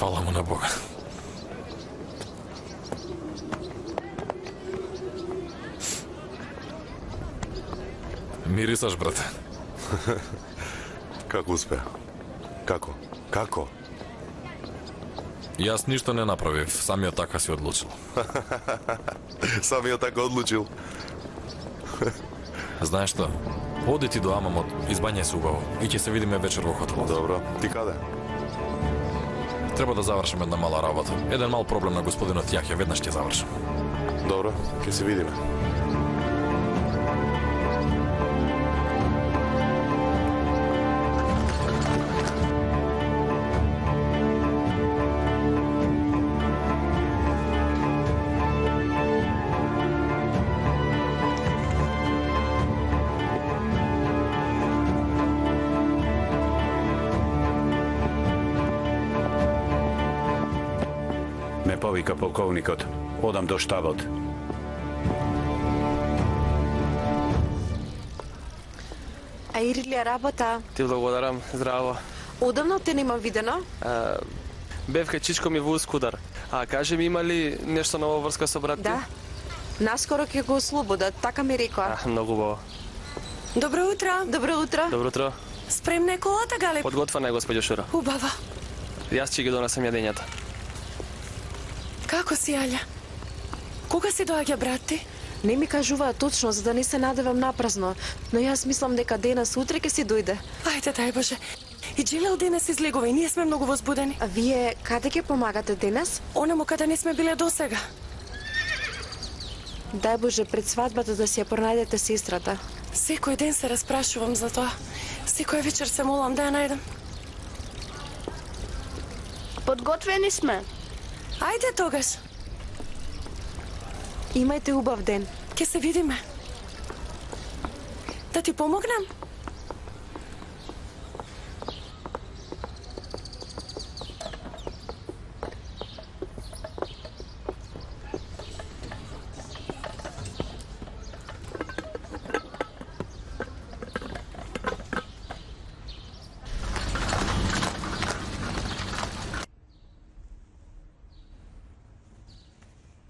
Фала му на Бога. Мирисаш, брате. Како успеа? Како? Како? Јас ништо не направив, самиот така си одлучил. Самиот така одлучил. Знаеш што? Оди ти до Амамот, избањај се убаво и ќе се видиме вечер во хотелот. Добро. Ти каде? Треба да завршим една мала работа. Еден мал проблем на господинот Јахја, веднаш ќе завршим. Добро, ќе се видиме. Ме повика полковникот. Одам до штабот. А Ирилија работа? Ти благодарам, здраво. Одамно те нема видено? Бев кај чичко ми во Скудар. А кажи ми има ли нешто ново врска со брат ти? Да. Наскоро ќе го ослободат, така ми рекоа. Многу убаво. Добро утро. Добро утро. Добро утро. Спремна е колата, Галеб? Подготвена е, госпоѓо Шура. Убава. Јас ќе ги донесам јадењата. Како си, Аља? Кога си доаѓа брат ти? Не ми кажуваат точно, за да не се надевам напразно, но јас мислам дека денес утре ќе си дојде. Ајде, дај Боже. И Джилел денес излегува и ние сме многу возбудени. А вие каде ќе помагате денес? Онаму каде не сме биле досега. Дај Боже, пред свадбата да си ја пронајдете сестрата. Секој ден се распрашувам за тоа. Секоја вечер се молам да ја најдам. Подготвени сме. Ајде тогаш. Имајте убав ден. Ќе се видиме. Да ти помогнам?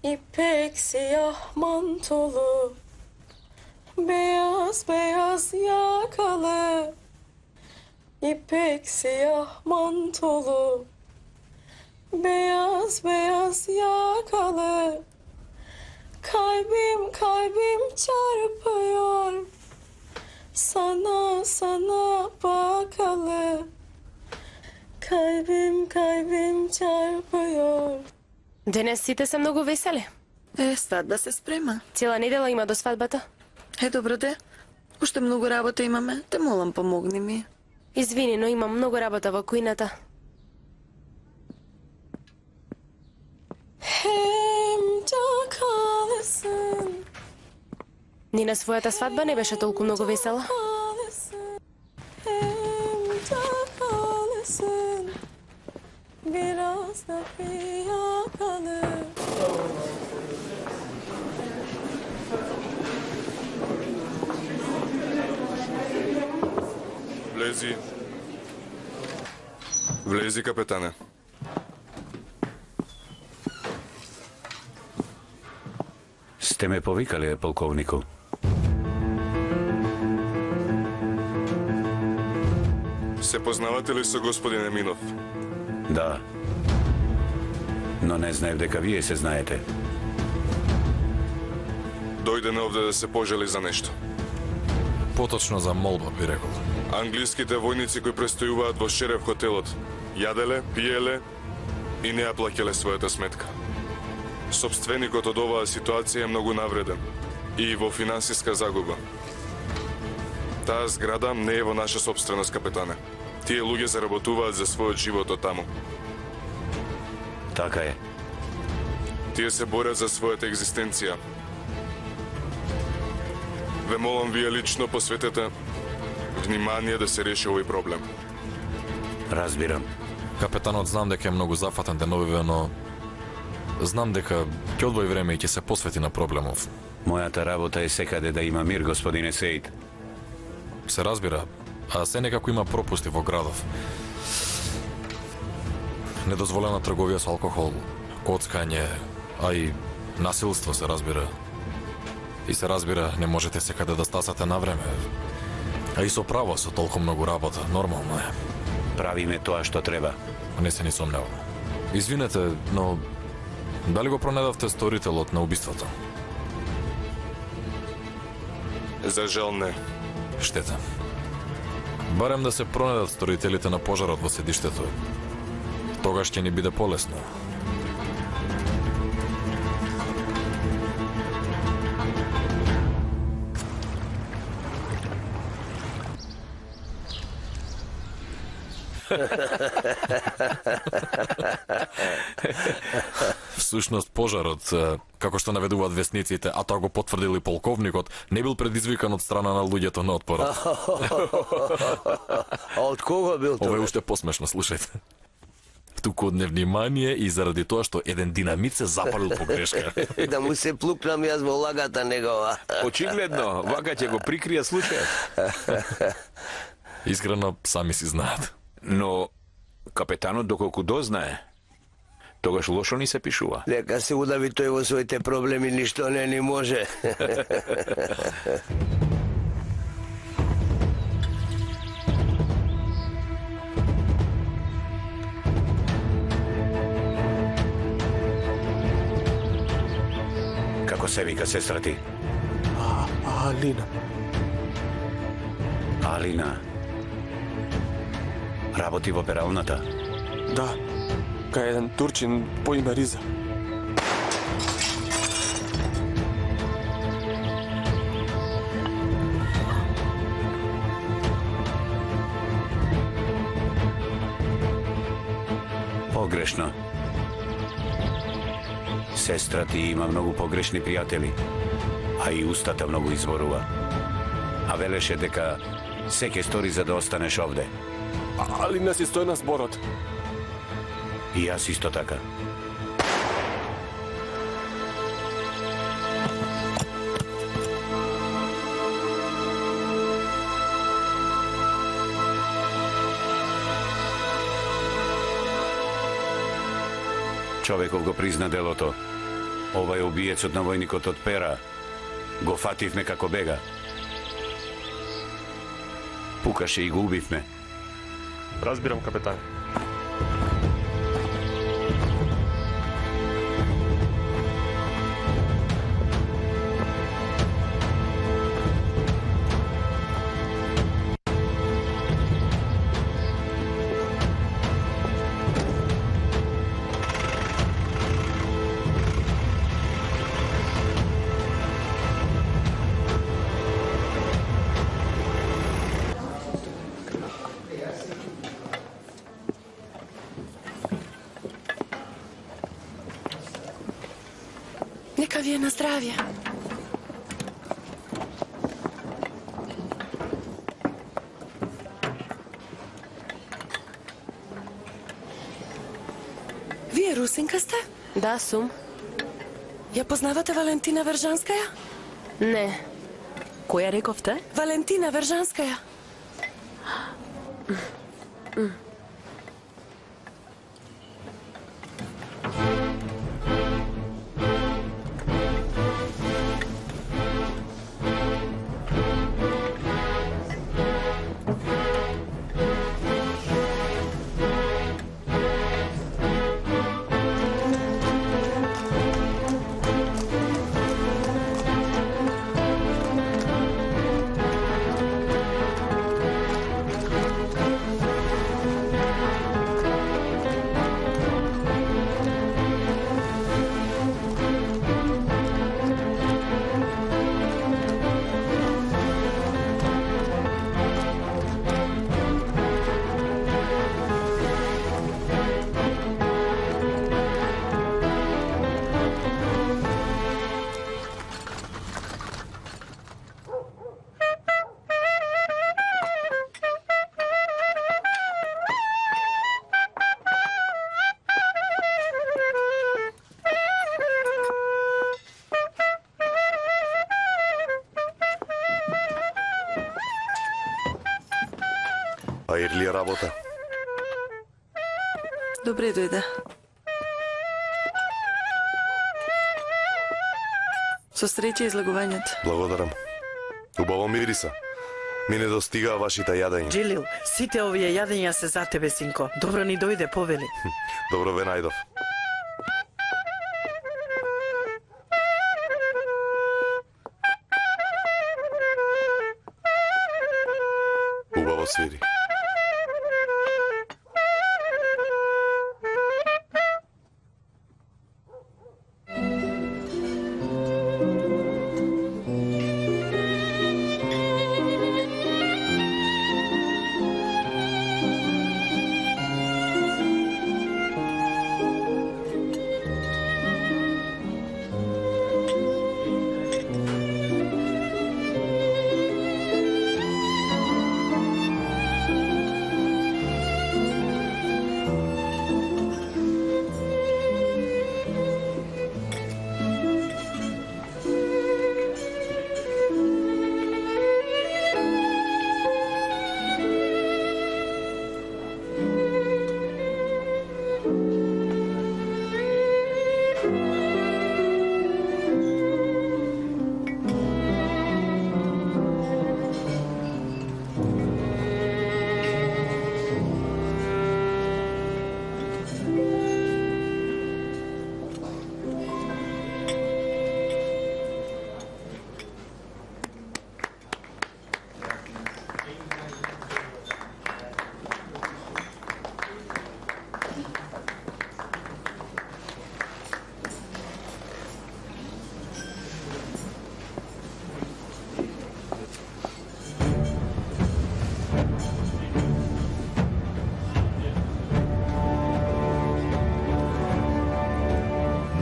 İpek siyah mantolu, beyaz beyaz yakalı. İpek siyah mantolu, beyaz beyaz yakalı. Kalbim kalbim çarpıyor, sana sana bakalı. Kalbim kalbim çarpıyor. Денес сите се многу весели. Свадба се спрема. Цела недела има до свадбата. Добро де. Уште многу работа имаме. Те молам, помогни ми. Извини, но имам многу работа во кујната. Ни на својата свадба не беше толку многу весела. Biraz da fiyakalı. Влези. Влези, капетане. Сте ме повикали, полковнику? Се познавате ли со господин Еминов? Да. Но не знаев дека вие се знаете. Дојде не овде да се пожали за нешто. Поточно за молба, би рекол. Англиските војници кои престојуваат во Шереф хотелот јаделе, пиеле и не ја плаќале својата сметка. Собственикот од оваа ситуација е многу навреден и во финансиска загуба. Таа зграда не е во наша собственост, капетане. Тие луѓе заработуваат за својот живот од таму. Така е. Тие се борат за својата екзистенција. Ве молам вие лично посветете внимание да се реши овој проблем. Разбирам. Капетанот знам дека е многу зафатен деновиве, но знам дека ќе одвои време и ќе се посвети на проблемов. Мојата работа е секаде да има мир, господине Сеид. Се разбира, а се некако има пропусти во градов. недозволена трговија со алкохол, коцкање, а и насилство се разбира. И се разбира, не можете секаде да стасате на време. А и со право, со толку многу работа, нормално е. Правиме тоа што треба. Не се ни сомневам. Извинете, но дали го пронедавте сторителот на убиството? За жал не. Штета. Барем да се пронедат сторителите на пожарот во седиштето. Тогаш ќе ни биде полесно. Всушност пожарот, како што наведуваат весниците, а тоа го потврдил и полковникот, не бил предизвикан од страна на луѓето на отпорот. А од кого бил тоа? Ова е уште посмешно, слушајте. Туку од невнимание и заради тоа што еден динамит се запалил по грешка. Да му се плукнам јас во лагата негова. Очигледно, вака ќе го прикрија случајот. Искрено, сами си знаат. Но капетанот доколку дознае, тогаш лошо ни се пишува. Нека се удави тој во своите проблеми, ништо не ни може. Како се вика сестра ти? Алина. Алина. Работи во пералната. Да. Кај еден турчин по име Риза. Погрешно. Сестра ти има многу погрешни пријатели, а и устата многу изборува. А велеше дека се ќе стори за да останеш овде. Алина си стои на зборот. И јас исто така. Човеков го призна делото. Ова е убиецот на војникот од Пера. Го фативме како бега. Пукаше и го убивме. Разбирам, капетан. Нека ви е на здравје. Вие русинка сте? Да, сум. Ја познавате Валентина Вержанскаја? Не. Која рековте? Валентина Вержанскаја. А Ирлија работа? Добре дојде. Со среќа излагувањето. Благодарам. Убаво мириса. Ми не достигаа вашите јадења. Джилил, сите овие јадења се за тебе, синко. Добро ни дојде, повели. Добро ве најдов. Убаво свири.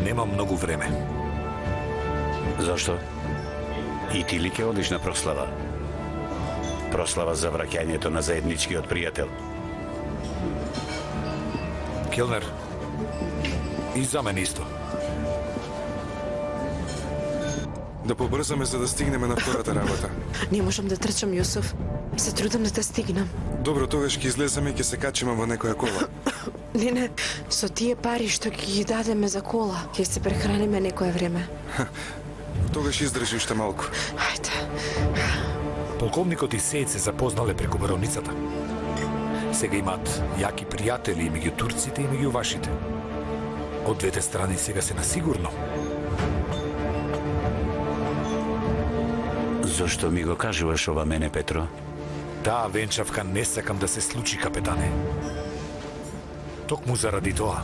Немам многу време. Зошто? И ти ли ќе одиш на прослава? Прослава за враќањето на заедничкиот пријател. Келнер, и за мен исто. Да побрзаме за да стигнеме на втората работа. Не можам да трчам, Јусуф. Се трудам да те стигнам. Добро, тогаш ќе излеземе и ќе се качиме во некоја кола. Не, со тие пари што ќе ги дадеме за кола, ќе се прехраниме некое време. Тогаш издржи уште малку. Ајде. Полковникот и Сејд се запознале преку бароницата. Сега имаат јаки пријатели и меѓу турците и меѓу вашите. Од двете страни сега се на сигурно. Зошто ми го кажуваш ова мене, Петро? Таа венчавка не сакам да се случи, капетане. Токму заради тоа.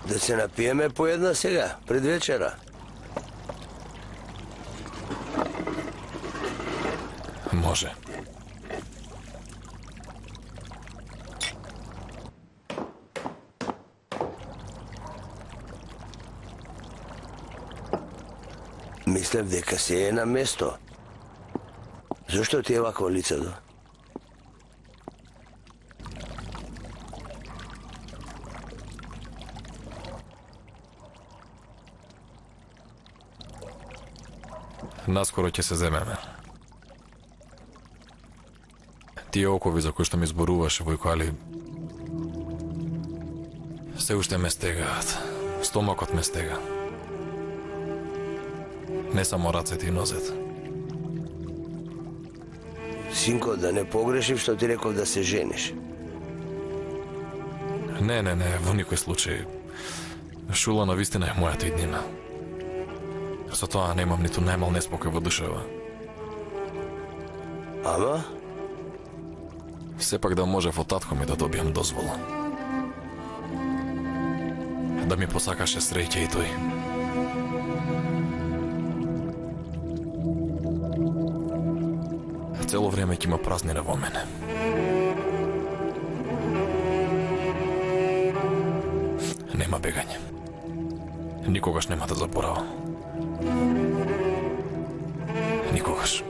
Да се напиеме по една сега, пред вечера. Може. Мислев дека се е на место. Зошто ти е вакво лицето? Наскоро ќе се земеме. Тие окови за кои што ми зборуваш, Војко, али се уште ме стегаат. Стомакот ме стега. Не само рацете и нозете. Синко, да не погрешив што ти реков да се жениш. Не, во никој случај. Шула на вистина е мојата иднина. Со тоа немам ниту најмал неспокој во душева. Ама? Сепак да можев од татко ми да добијам дозвола. Да ми посакаше среќа и тој. цело време ќе има празнина во мене. Нема бегање. Никогаш нема да заборавам. Никогаш.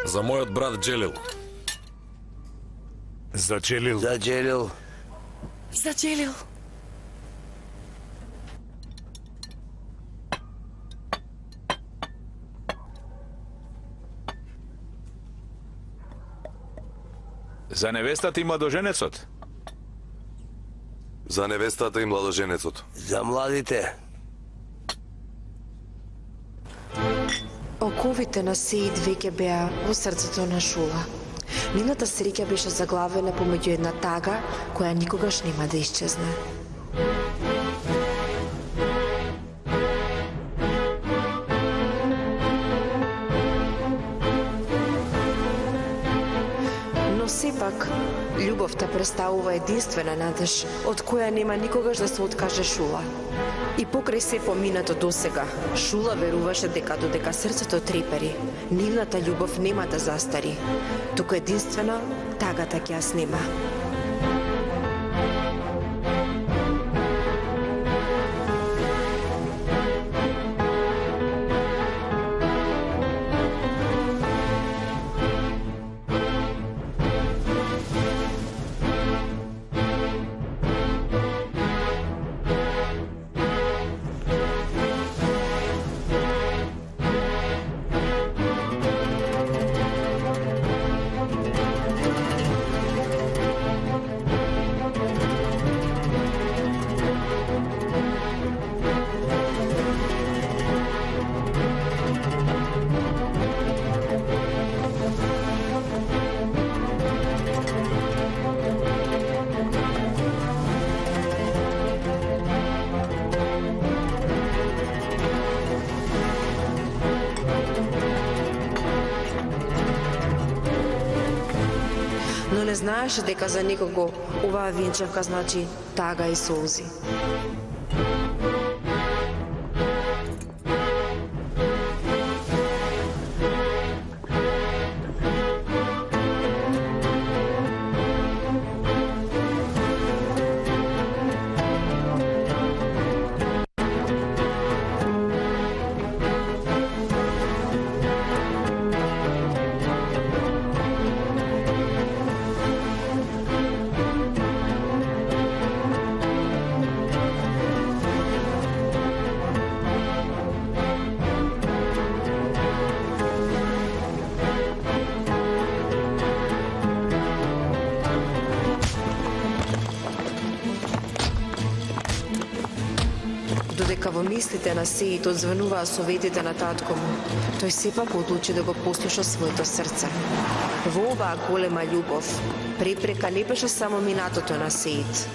За мојот брат Джелил. За Джелил. За Джелил. За Джелил. За невестата и младоженецот. За невестата и младоженецот. За младите. Оковите на Сеид веќе беа во срцето на Шула. Нивната среќа беше заглавена помеѓу една тага која никогаш нема да исчезне. Но сепак, љубовта представува единствена надеж, од која нема никогаш да се откаже Шула. И покрај се поминато досега, Шула веруваше дека додека срцето трепери, нивната љубов нема да застари, туку единствено тагата ќе ја снема. Но не знаеше дека за некого оваа венчавка значи тага и солзи. Додека во мислите на Сеид одзвенуваа советите на татко му, тој сепак одлучи да го послуша своето срце. Во оваа голема љубов, препрека не беше само минатото на Сеид.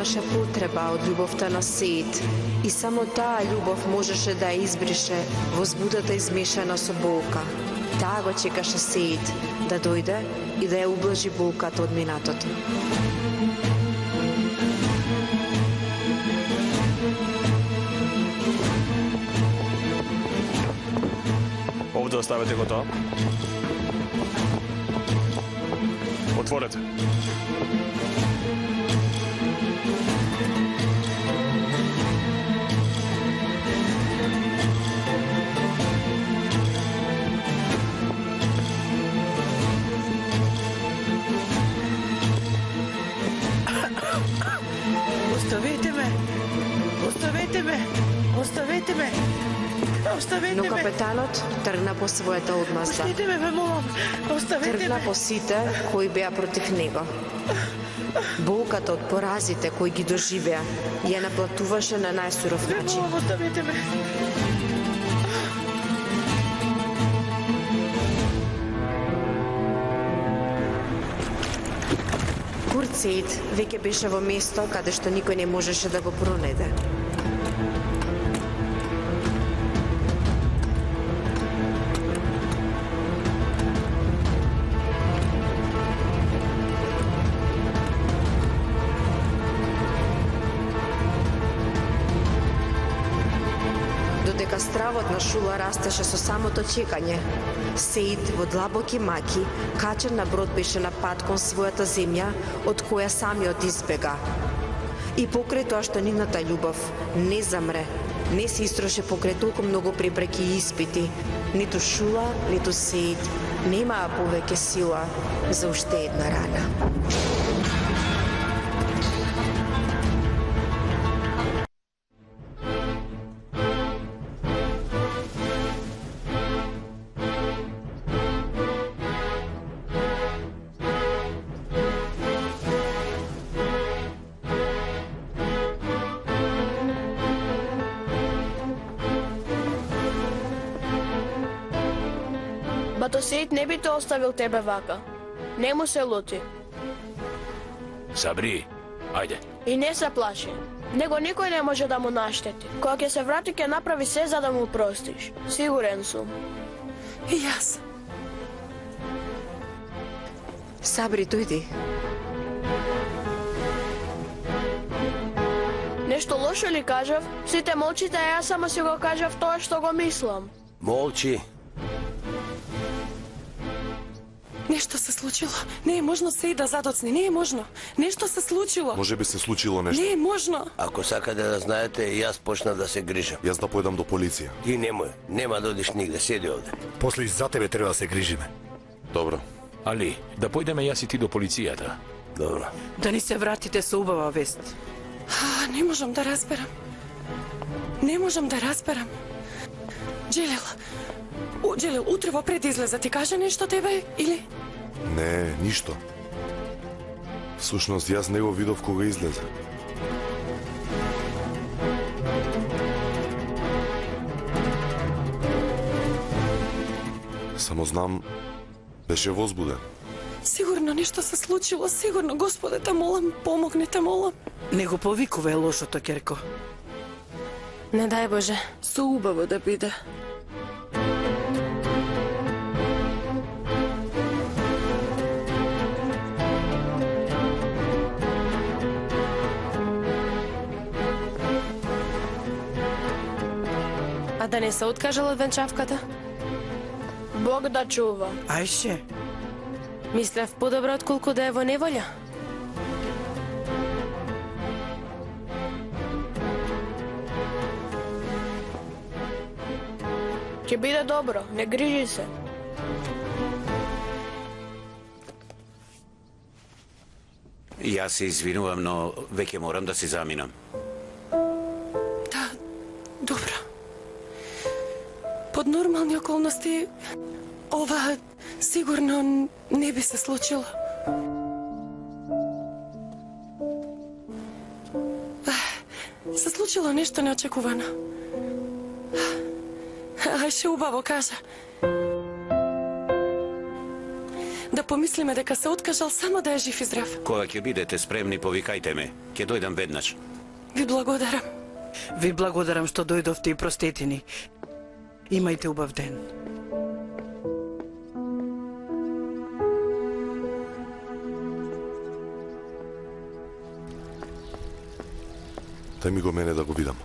имаше потреба од љубовта на Сеид и само таа љубов можеше да ја избрише возбудата измешана со болка. Таа го чекаше Сеид да дојде и да ја ублажи болката од минатото. Овде оставете го тоа. Отворете. Оставете ме! Оставете ме! Оставете ме! Оставете Но ме! капетанот тргна по својата одмазда. Оставете ме, ве молам! Оставете Тргна ме! по сите кои беа против него. Болката од поразите кои ги доживеа ја наплатуваше на најсуров Ве начин. молам, оставете ме! Курт Сеид веќе беше во место каде што никој не можеше да го пронајде. Додека стравот на Шула растеше со самото чекање, Сеид во длабоки маки, качен на брод беше на пат кон својата земја, од која самиот избега. И покрај тоа што нивната љубов не замре, не се истроше покрај толку многу препреки и испити, ниту Шула, ниту Сеид немаа повеќе сила за уште една рана. Бато Сеид не би те оставил тебе вака. Не му се лути. Сабри, ајде. И не се плаши. Него никој не може да му наштети. Кога ќе се врати, ќе направи се за да му простиш. Сигурен сум. И јас. Сабри, дојди. Нешто лошо ли кажав? Сите молчите, а јас само си го кажав тоа што го мислам. Молчи. Нешто се случило. Не е можно Сеид да задоцни. Не е можно. Нешто се случило. Може би се случило нешто. Не е можно. Ако сакате да знаете, јас почна да се грижам. Јас да појдам до полиција. Ти немој, нема да одиш нигде, седи овде. После и за тебе треба да се грижиме. Добро. Али, да појдеме јас и ти до полицијата. Добро. Да ни се вратите со убава вест. Не можам да разберам. Не можам да разберам. Джелил, утре во пред излеза ти каже нешто тебе или? Не, ништо. Всушност, јас не го видов кога излезе. Само знам, беше возбуден. Сигурно нешто се случило, сигурно. Господе, те молам, помогнете, молам. Не го повикуве лошото, Керко. Не дај Боже. Со убаво да биде. А да не се откажал од венчавката? Бог да чува. Ајше. Мислев подобро отколку да е во неволја. Ќе биде добро, не грижи се. Јас се извинувам, но веќе морам да се заминам. Добро. Под нормални околности, ова сигурно не би се случило. Се случило нешто неочекувано. Ајше убаво кажа. Да помислиме дека се откажал само да е жив и здрав. Кога ќе бидете спремни, повикајте ме. Ќе дојдам веднаш. Ви благодарам. Ви благодарам што дојдовте и простете ни. Имајте убав ден. Дај ми го мене да го видам.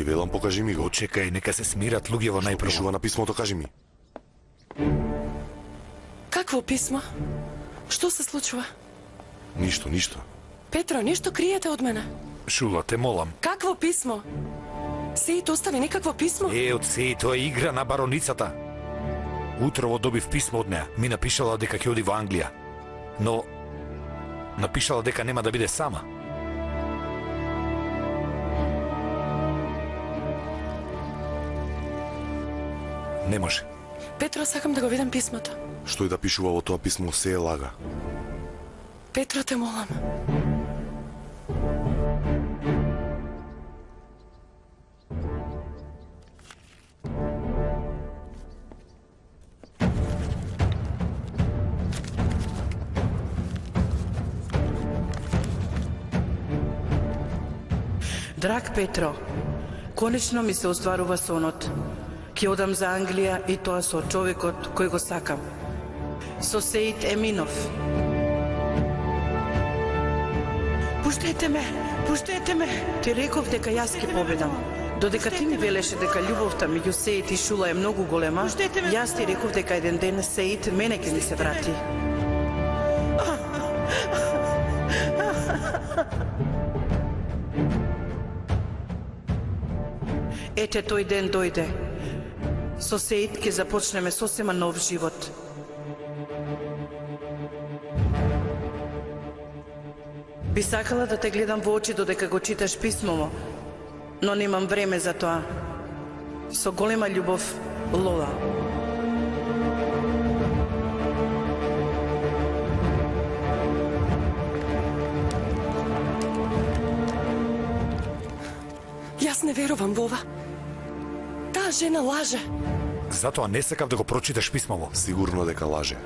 Ти велам, покажи ми го. Чекај, нека се смират луѓево Што најпрво. пишува на писмото, кажи ми. Какво писмо? Што се случува? Ништо, ништо. Петро, нешто криете од мене. Шула, те молам. Какво писмо? Сеит остави некакво писмо? Од се, тоа е игра на бароницата. Утрово добив писмо од неа. Ми напишала дека ќе оди во Англија. Но напишала дека нема да биде сама. Не може. Петро, сакам да го видам писмото. Што и да пишува во тоа писмо, се е лага. Петро, те молам. Драг Петро, конечно ми се остварува сонот. Ќе одам за Англија и тоа со човекот кој го сакам. Со Сеит Еминов. Пуштете ме, пуштете ме. Ти реков дека јас ќе победам. Додека ти ми велеше дека љубовта меѓу Сеит и Шула е многу голема, јас ти реков дека еден ден Сеит мене ќе ми се врати. Ете, тој ден дојде. Со Сеит ќе започнеме сосема нов живот. Би сакала да те гледам во очи додека го читаш писмово, но немам време за тоа. Со голема љубов, Лола. Јас не верувам во ова. Таа жена лаже. Затоа не сакав да го прочиташ писмово. Сигурно дека лаже.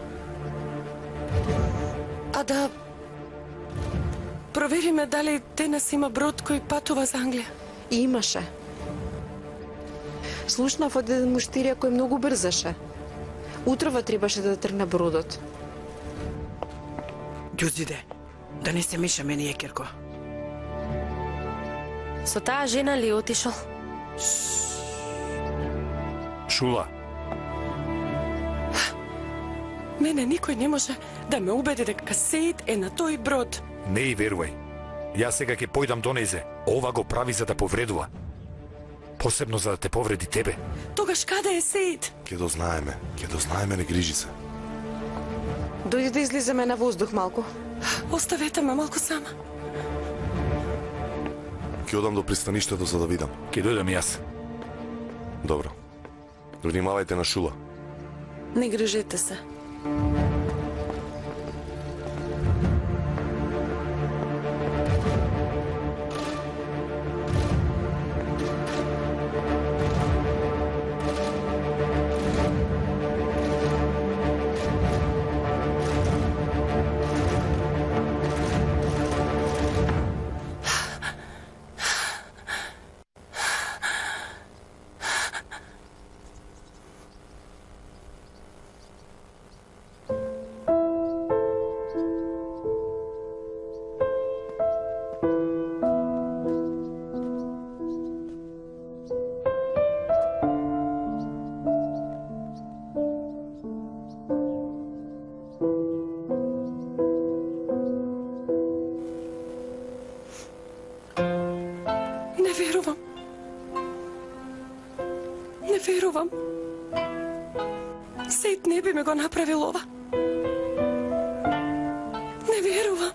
А да провериме дали денес има брод кој патува за Англија. И имаше. Слушнав од еден муштирија кој многу брзаше. Утрово требаше да тргне бродот. Ѓузиде, да не се мешаме ние, Керко. Со таа жена ли отишол? Шула, Мене никој не може да ме убеди дека Сеит е на тој брод. не и верувај. Јас сега ќе појдам до незе. Ова го прави за да повредува. Посебно за да те повреди тебе. Тогаш каде е Сеит? Ќе дознаеме, не грижи се. Дојди да излеземе на воздух малку. Оставете ме малку сама. Ќе одам до пристаништето за да видам. Ќе дојдам јас. Добро. Внимавајте на Шула. Не грижете се. Не верувам. Сеит не би ме го направил ова. Не верувам.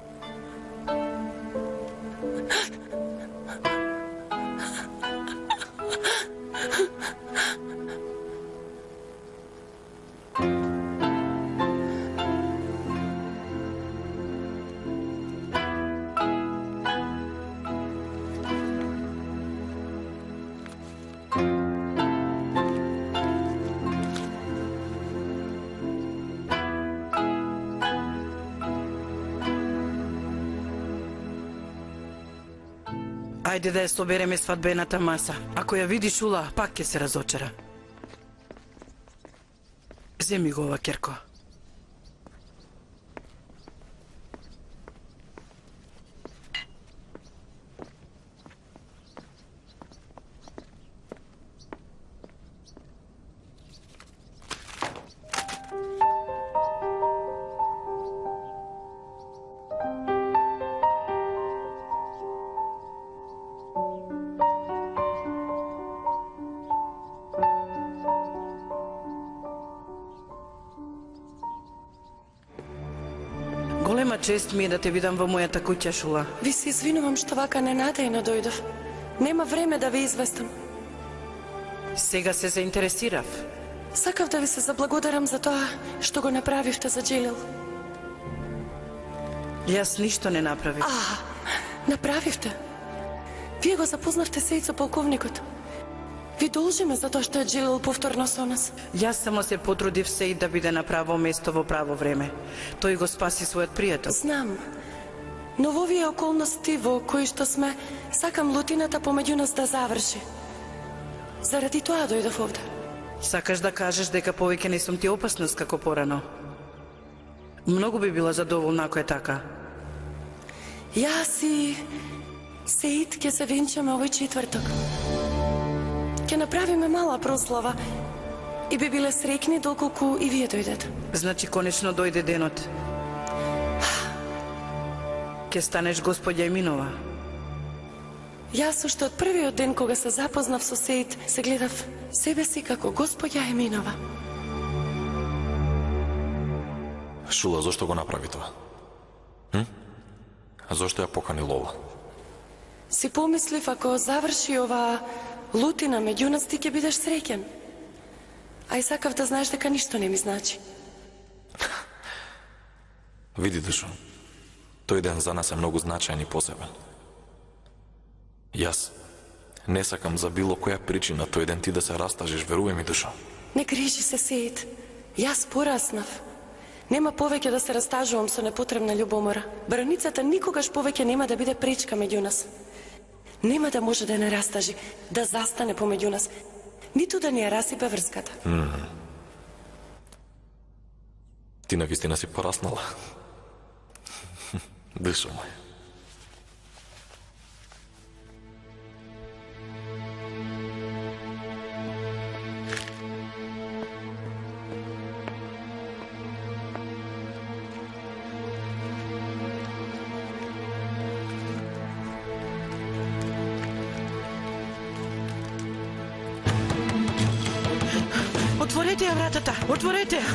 Ајде да ја собереме свадбената маса. Ако ја види Шула, пак ќе се разочара. Земи го ова, Керко. Голема чест ми е да те видам во мојата куќа, Шула. Ви се извинувам што вака ненадејно дојдов. Нема време да ви известам. Сега се заинтересирав. Сакав да ви се заблагодарам за тоа што го направивте за Джилил. Јас ништо не направив. Направивте. Вие го запознавте Сејцо полковникот. Ви должиме за тоа што е Джилил повторно со нас. Јас само се потрудив Сејд да биде на право место во право време. Тој го спаси својот пријател. Знам. Но во овие околности во кои што сме, сакам лутината помеѓу нас да заврши. Заради тоа дојдов овде. Сакаш да кажеш дека повеќе не сум ти опасност како порано? Многу би била задоволна ако е така. Јас и Сејд ќе се венчаме овој четврток. Ќе направиме мала прослава и би биле среќни доколку и вие дојдете. Значи конечно дојде денот. Ке станеш господја Еминова. Јас уште од првиот ден кога се запознав со Сејд, се гледав себе си како господја Еминова. Шула, зошто го направи тоа? Зошто ја покани Лола? Си помислив ако заврши оваа лутина меѓу нас, ти ќе бидеш среќен. А и сакав да знаеш дека ништо не ми значи. Види, Душо, тој ден за нас е многу значајен и посебен. Јас не сакам за било која причина тој ден ти да се растажиш, верувај ми, Душо. Не грижи се, Сејд. Јас пораснав. Нема повеќе да се растажувам со непотребна љубомора. Браницата никогаш повеќе нема да биде пречка меѓу нас. Нема да може да не растажи, да застане помеѓу нас, ниту да ни ја расипе врската. Ти навистина си пораснала. Душо мој. Отворете ја вратата, отворете ја.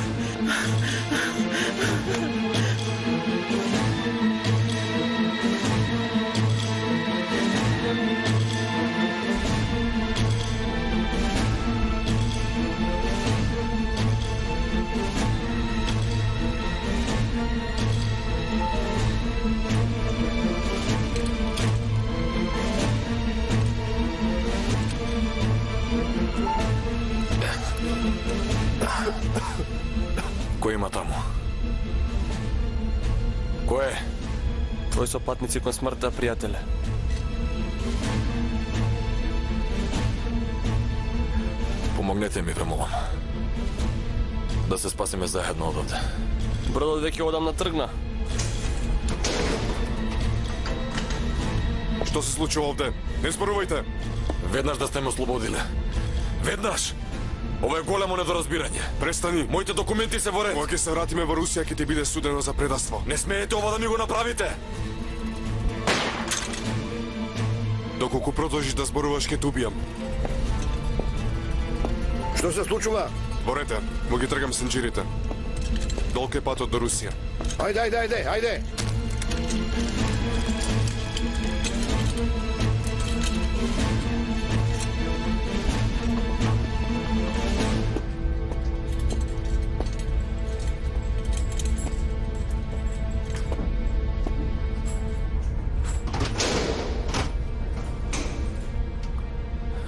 Кој има таму? Кој е? Твои сопатници кон смртта, пријателе. Помогнете ми, ве молам. Да се спасиме заедно од овде. Бродот веќе одамна тргна. Што се случува овде? Не зборувајте! Веднаш да сте ме ослободиле. Веднаш! Ова е големо недоразбирање. Престани! Моите документи се во ред. Кога ќе се вратиме во Русија, ќе ти биде судено за предаство. Не смеете ова да ми го направите! Доколку продолжиш да зборуваш, ќе те убијам. Што се случува? Борете, му ги тргам сенџирите. Долг е патот до Русија. Ајде.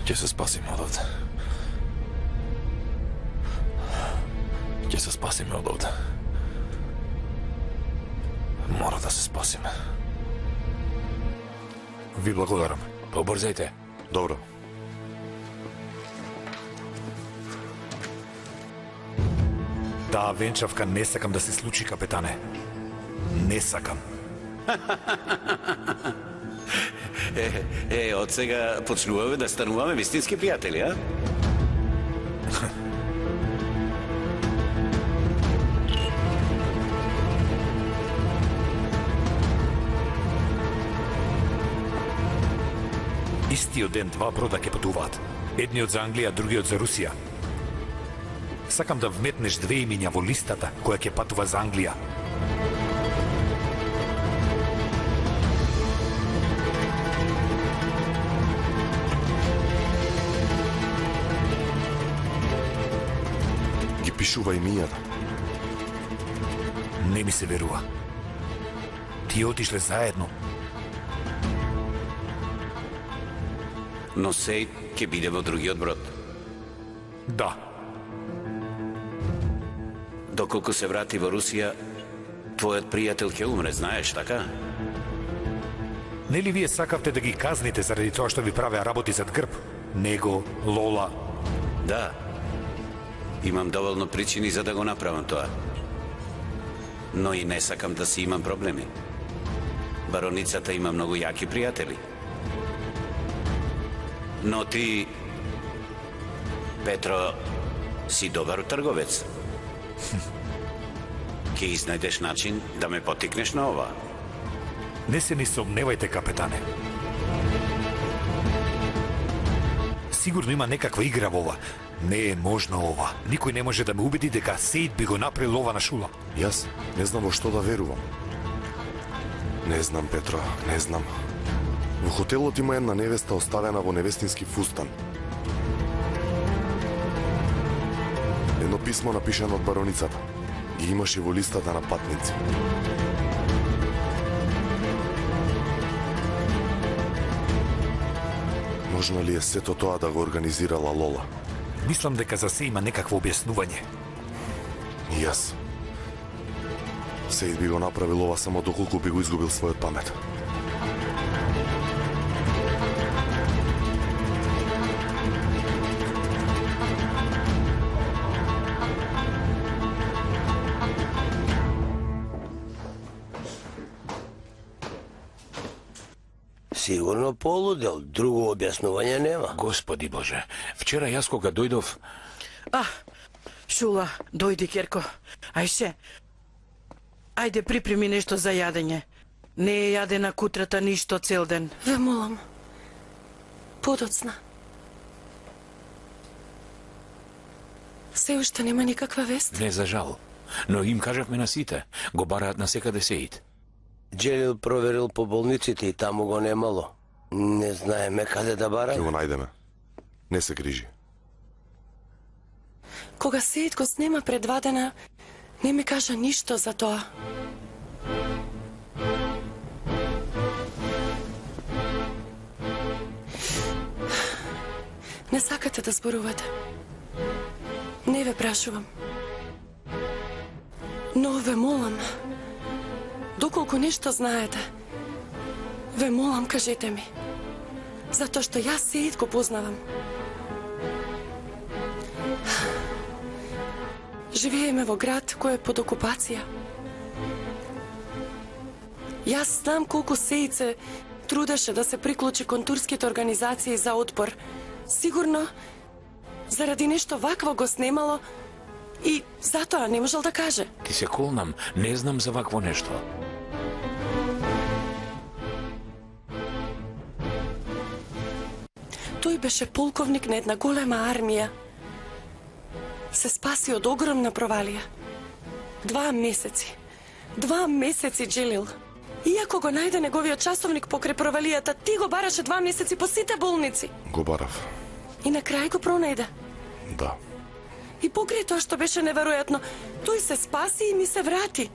Ќе се спасиме од овде. Ќе се спасиме од овде. Мора да се спасиме. Ви благодарам. Побрзајте. Добро. Таа венчавка не сакам да се случи, капетане. Не сакам. Од сега почнуваме да стануваме вистински пријатели, а? Истиот ден два брода ќе патуваат. Едниот за Англија, другиот за Русија. Сакам да вметнеш две имиња во листата која ќе патува за Англија. Ги пишува имињата. Не ми се верува. Тие отишле заедно. Но Сеид ќе биде во другиот брод. Да. Доколку се врати во Русија, твојот пријател ќе умре, знаеш, така? Нели вие сакавте да ги казните заради тоа што ви правеа работи зад грб? Него, Лола. Да. Имам доволно причини за да го направам тоа. Но и не сакам да си имам проблеми. Бароницата има многу јаки пријатели. Но ти, Петро, си добар трговец. Ќе изнајдеш начин да ме потикнеш на ова. Не се ни сомневајте, капетане. Сигурно има некаква игра во ова. Не е можно ова. Никој не може да ме убеди дека Сеид би го направил ова на Шула. Јас не знам во што да верувам. Не знам, Петро, не знам. Во хотелот има една невеста оставена во невестински фустан. Едно писмо напишано од бароницата. Ги имаше во листата на патници. Можно ли е сето тоа да го организирала Лола? Мислам дека за се има некакво објаснување. И јас. Сеид би го направил ова само доколку би го изгубил својот памет. Сигурно полудел, друго објаснување нема. Господи Боже, вчера јас кога дојдов... Шула, дојди, Керко. Ајше, ајде припреми нешто за јадење. Не е јадена кутрата ништо цел ден. Ве молам, подоцна. Се уште нема никаква вест? Не, за жал. Но им кажавме на сите. Го бараат на секаде Сеид. Джелил проверил по болниците и таму го немало. Не знаеме каде да бараме. Ќе го најдеме. Не се грижи. Кога Сеид го снема пред 2 дена, не ми кажа ништо за тоа. Не сакате да зборувате. Не ве прашувам. Но ве молам, доколку нешто знаете, ве молам, кажете ми. Затоа што јас Сеид го познавам. Живееме во град кој е под окупација. Јас знам колку Сеид се трудеше да се приклучи кон турските организации за отпор. Сигурно, заради нешто вакво го снемало и затоа не можел да каже. Ти се колнам, не знам за вакво нешто. Тој беше полковник на една голема армија. Се спаси од огромна провалија. 2 месеци. 2 месеци, Джелил. Иако го најде неговиот часовник покрај провалијата, ти го бараше 2 месеци по сите болници. Го барав. И на крај го пронајде. Да. И покрај тоа што беше неверојатно, тој се спаси и ми се врати.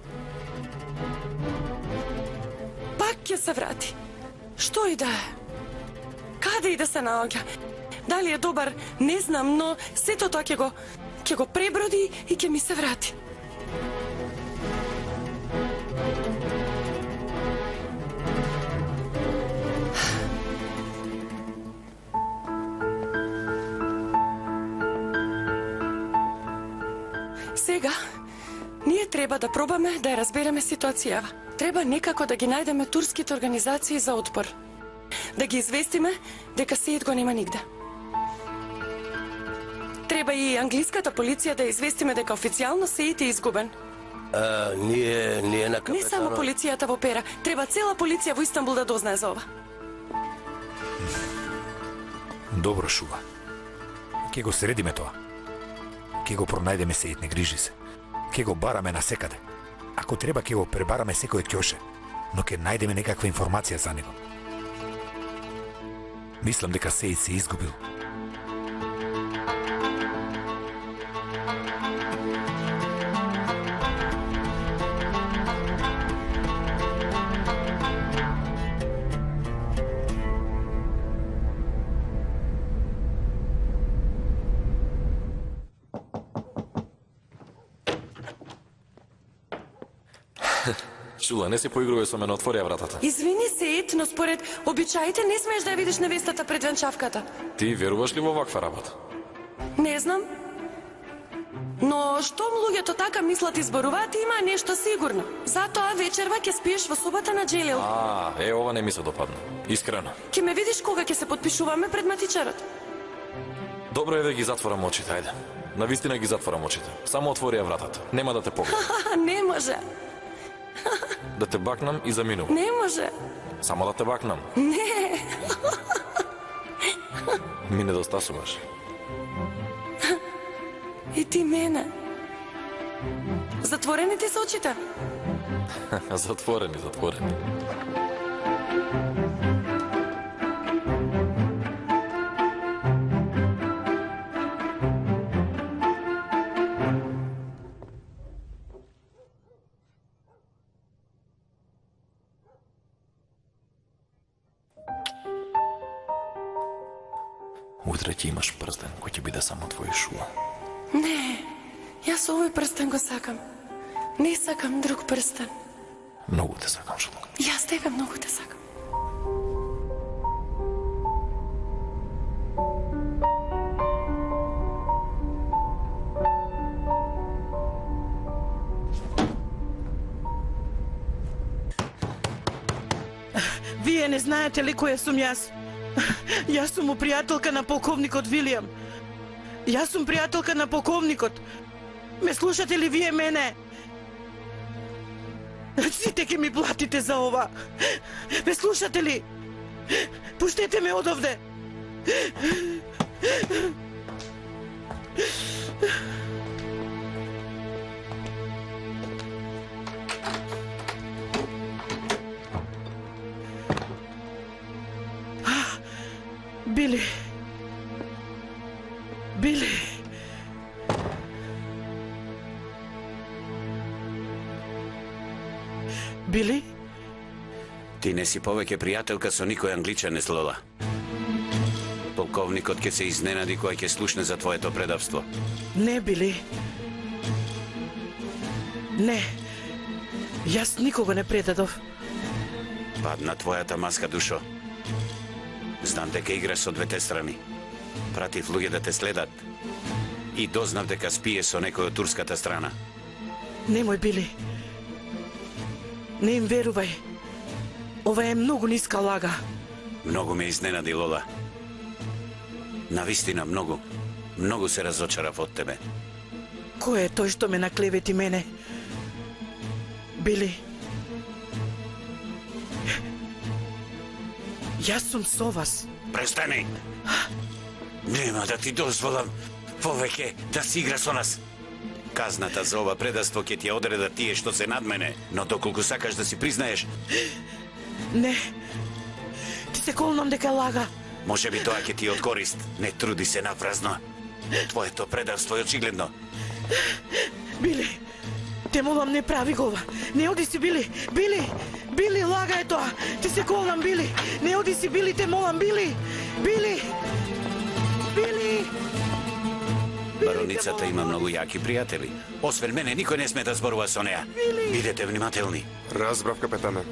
Пак ќе се врати. Што и да е? Каде и да се наоѓа? Дали е добар, не знам, но сето тоа ќе го преброди и ќе ми се врати. Сега, ние треба да пробаме да ја разбереме ситуацијава. Треба некако да ги најдеме турските организации за отпор. Да ги известиме дека Сеид го нема нигде. Треба и англиската полиција да известиме дека официјално Сеид е изгубен. Ние на капетано... Не само полицијата во Пера, треба цела полиција во Истанбул да дознае за ова. Добро, Шула. Ке го средиме тоа. Ке го пронајдеме Сеид, не грижи се. Ке го бараме на секаде. Ако треба, ке го пребараме секој ќоше, но ке најдеме некаква информација за него. Мислам дека Сеид се изгубил. Шула, не се поигрувај со мене, отвори ја вратата. Извини, Сеид, но според обичаите не смееш да ја видиш невестата пред венчавката. Ти веруваш ли во ваква работа? Не знам. Но штом луѓето така мислат и зборуваат, има нешто сигурно. Затоа вечерва ќе спиеш во собата на Джелил. Ова не ми се допадна. Искрено. Ќе ме видиш кога ќе се потпишуваме пред матичарот. Добро е да ги затворам очите, ајде. Навистина ги затворам очите. Само отвори ја вратата. Нема да те погледам. Не може. Да те бакнам и заминувам. Не може. Само да те бакнам. Не. Ми недостасуваш. И ти мене. Затворени ти се очите? Затворени. Утре ќе имаш прстен кој ќе биде само твој, Шула. Не, јас овој прстен го сакам. Не сакам друг прстен. Многу те сакам, Шула. Јас тебе многу те сакам. Вие не знаете ли која сум јас? Јас сум пријателка на полковникот Вилијам. Јас сум пријателка на полковникот. Ме слушате ли вие мене? Сите ќе ми платите за ова. Ме слушате ли? Пуштете ме одовде. Били. Били? Ти не си повеќе пријателка со никој англичанец, Лола. Полковникот ќе се изненади кога ќе слушне за твоето предавство. Не, Били. Не. Јас никого не предадов. Падна твојата маска, душо. Знам дека играш со двете страни. Пратив луѓе да те следат. И дознав дека спие со некој од турската страна. Немој, Били. Не им верувај. Ова е многу ниска лага. Многу ме изненади, Лола. Навистина многу. Многу се разочарав од тебе. Кој е тој што ме наклевети мене? Били. Јас сум со вас. Престани! Нема да ти дозволам повеќе да си игра со нас. Казната за ова предавство ќе ти ја одреда тие што се над мене, но доколку сакаш да си признаеш... Не. Ти се колнам дека лага. Може би тоа ќе ти од корист. Не труди се напразно. Твоето предавство е очигледно. Били, те молам, не прави го ова. Не оди си, Били. Били, лага е тоа. Ти се колнам, Били. Не оди си, Били, те молам, Били. Бароницата има многу јаки пријатели. Освен мене, никој не сме да зборува со неа. Бидете внимателни. Разбрав, капетане.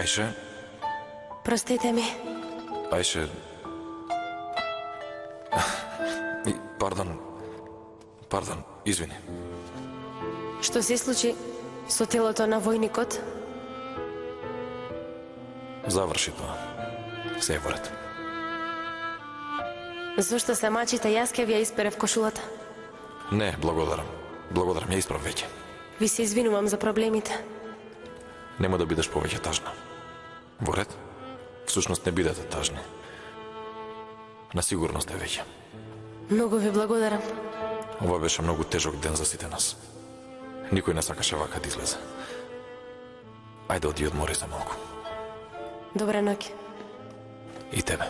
Ајше, Простете ми. Ајше... Пардон, извини. Што се случи со телото на војникот? Заврши тоа. Се е во ред. Зошто се мачите, јас ке ви ја исперев кошулата. Не, благодарам. Благодарам, ја исправ веќе. Ви се извинувам за проблемите. Нема да бидеш повеќе тажна. Во ред? Всушност не бидете тажни. На сигурност е веќе. Многу ви благодарам. Ова беше многу тежок ден за сите нас. Никој не сакаше вака да излезе. Ајде оди одмори за малку. Добра ноќ. И тебе.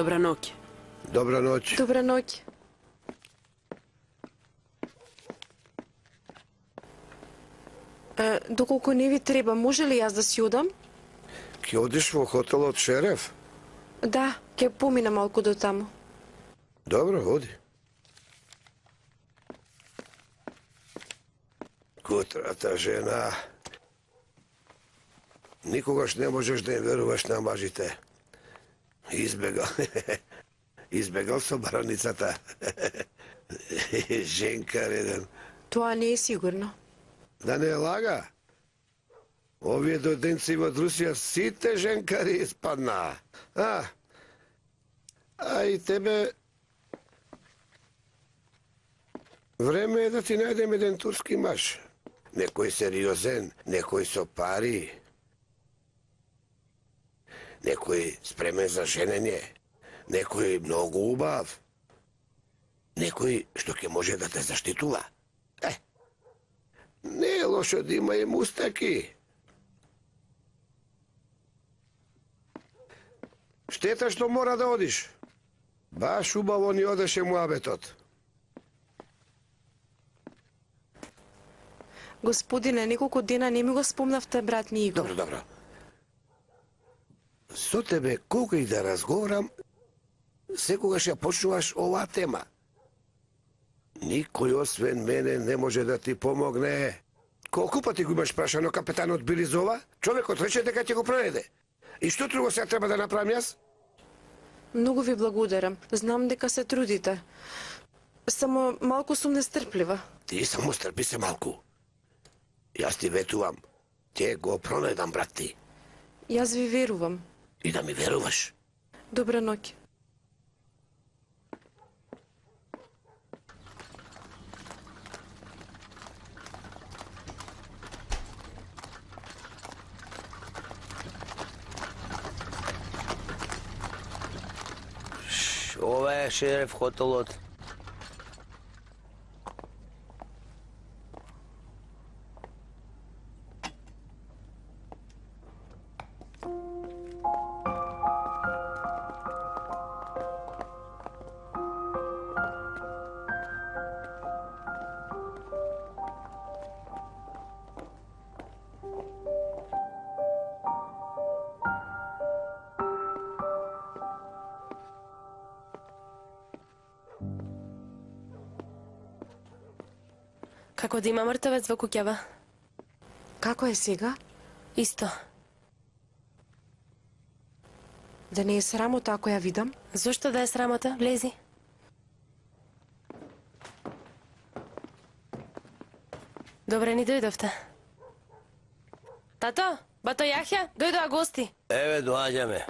Добра ноќ. Добра ноќ. Добра ноќ. Доколку не ви треба, може ли јас да си одам? Ќе одиш во хотелот Шереф? Да, ќе помина малку до таму. Добро, оди. Кутрата жена. Никогаш не можеш да им веруваш на мажите. Избегал. Избегал со бараницата. Женкар еден. Тоа не е сигурно. Да не лага. Овие доденци во Русија сите женкари испадна. А и тебе... Време е да ти најдем еден турски маж. Некој сериозен, некој со пари. Некој спремен за женење. Некој многу убав. Некој што ќе може да те заштитува. Не е лошо да има и мустаки. Штета што мора да одиш. Баш убаво ни одеше муабетот. Господине, неколку дена не ми го спомнавте брат ми Игор. Добро. Со тебе, кога и да разговарам, секогаш ја почнуваш оваа тема. Никој освен мене не може да ти помогне. Колку пати го имаш прашано капетанот Билизова? Човекот рече дека ќе го проведе. И што друго сега треба да направам јас? Многу ви благодарам. Знам дека се трудите. Само малку сум нестрплива. Ти само стрпи се малку. Јас ти ветувам. Ќе го пронајдам, брат ти. Јас ви верувам. И да ми веруваш. Добра ноќ. Ова е Шереф хотелот. Како да има мртвец во куќава? Како е сега? Исто. Да не е срамота ако ја видам? Зошто да е срамота? Влези. Добре ни дојдовте. Тато, бато Јахја, дојдоа гости. Еве, доаѓаме.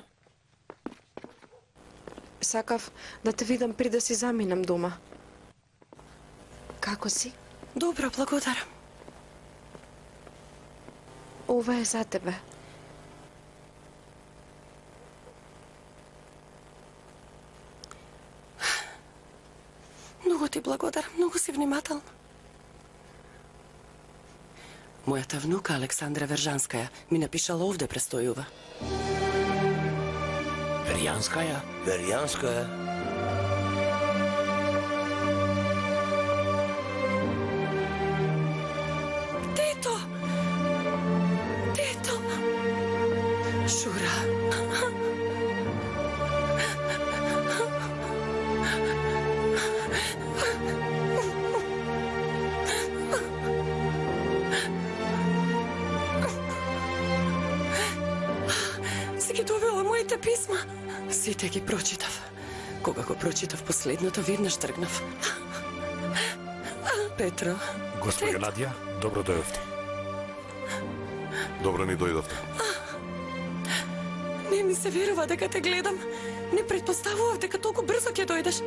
Сакав да те видам при да си заминам дома. Како си? Добро, благодарам. Ова е за тебе. Многу ти благодарам, многу си внимателна. Мојата внука Александра Вержанскаја ми напишала овде престојува. Верјанскаја? Верјанскаја? Тето! Тето! Шура! Си ги довела моите писма. Сите ги прочитав. Кога го прочитав последното, веднаш тргнав. Петро. Госпоѓа Надја, добро дојдовте. Добро ни дојдовте. Не ми се верува дека те гледам. Не предпоставував дека толку брзо ќе дојдеш.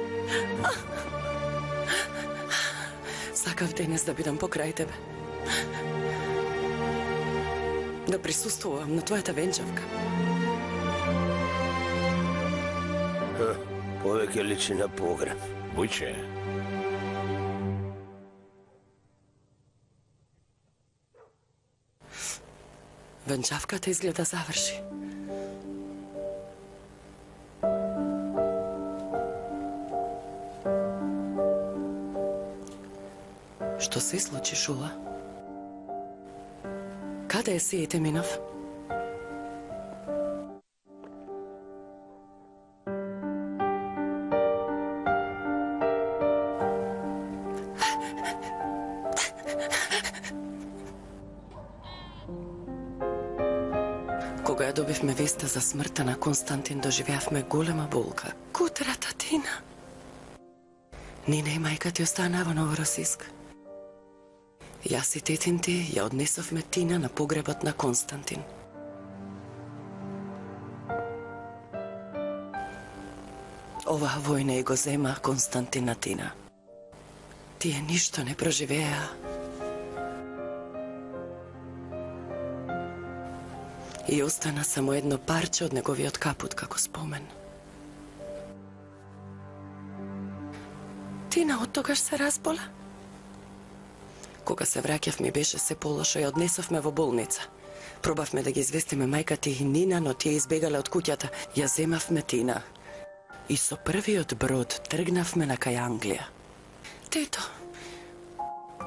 Сакав денес да бидам покрај тебе. Да присуствувам на твојата венчавка. Повеќе личи на погреб. Бујче. Венчавката изгледа заврши. Што се случи, Шула? Каде е Сејт Еминов? Кога ја добивме веста за смртта на Константин, доживеавме голема болка. Кутрата Тина. Нина и мајка ти останаа во Новоросиск. Јас и тетин ти ја однесовме Тина на погребот на Константин. Оваа војна и го зема Константин на Тина. Тие ништо не проживеа. И остана само едно парче од неговиот капут како спомен. Тина од тогаш се разбола. Кога се враќав ми беше се полошо и однесовме во болница. Пробавме да ги известиме мајка ти и Нина, но тие избегале од куќата. Ја земавме Тина. И со првиот брод тргнавме на кај Англија. Тето,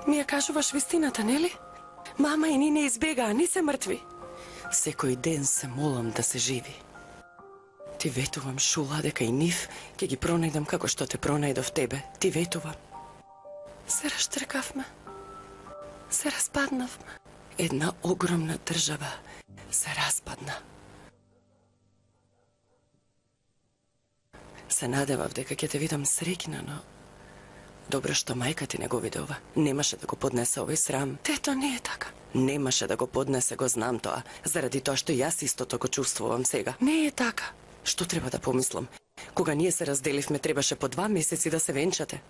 ми ја кажуваш вистината, нели? Мама и Нина избегаа, не се мртви. Секој ден се молам да се живи. Ти ветувам, Шула, дека и нив ќе ги пронајдам како што те пронајдов тебе. Ти ветувам. Се раштркавме. Се распаднавме. Една огромна држава се распадна. Се надевав дека ќе те видам среќна, но добро што мајка ти не го виде ова. Немаше да го поднесе овој срам. Тето, не е така. Немаше да го поднесе, го знам тоа, заради тоа што јас истото го чувствувам сега. Не е така. Што треба да помислам? Кога ние се разделивме, требаше по 2 месеци да се венчате.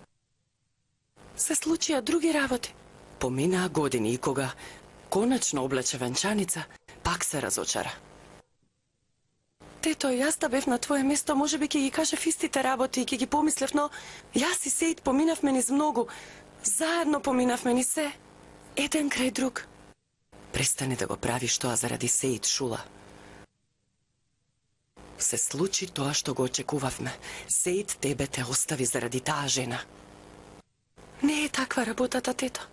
Се случија други работи. Поминаа години и кога конечно облече венчаница, пак се разочара. Тето, јас да бев на твое место, може би ќе ги кажев истите работи и ќе ги помислев, но јас и Сејт поминавме низ многу. Заедно поминавме низ се. Еден крај друг. Престани да го правиш тоа заради Сејт, Шула. Се случи тоа што го очекувавме. Сејт тебе те остави заради таа жена. Не е таква работата, тето.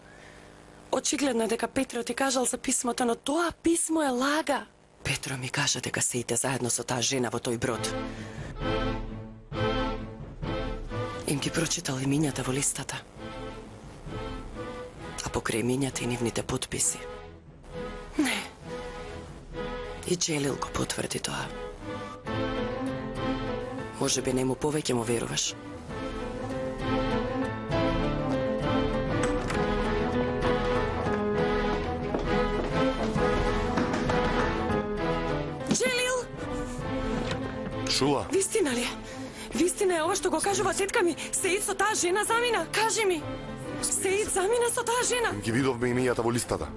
Очигледно е дека Петро ти кажал за писмото, но тоа писмо е лага. Петро ми кажа дека Сејт е заедно со таа жена во тој брод. Им ги прочитал имињата во листата. А покрај имињата и нивните потписи. Не. И Джелил го потврди тоа. Може би нему повеќе му веруваш. Джелил! Шула? Вистина ли е? Вистина е ова што го кажува тетка ми? Сејт со таа жена замина? Кажи ми! Сејт замина со таа жена? Ги видовме имињата во листата.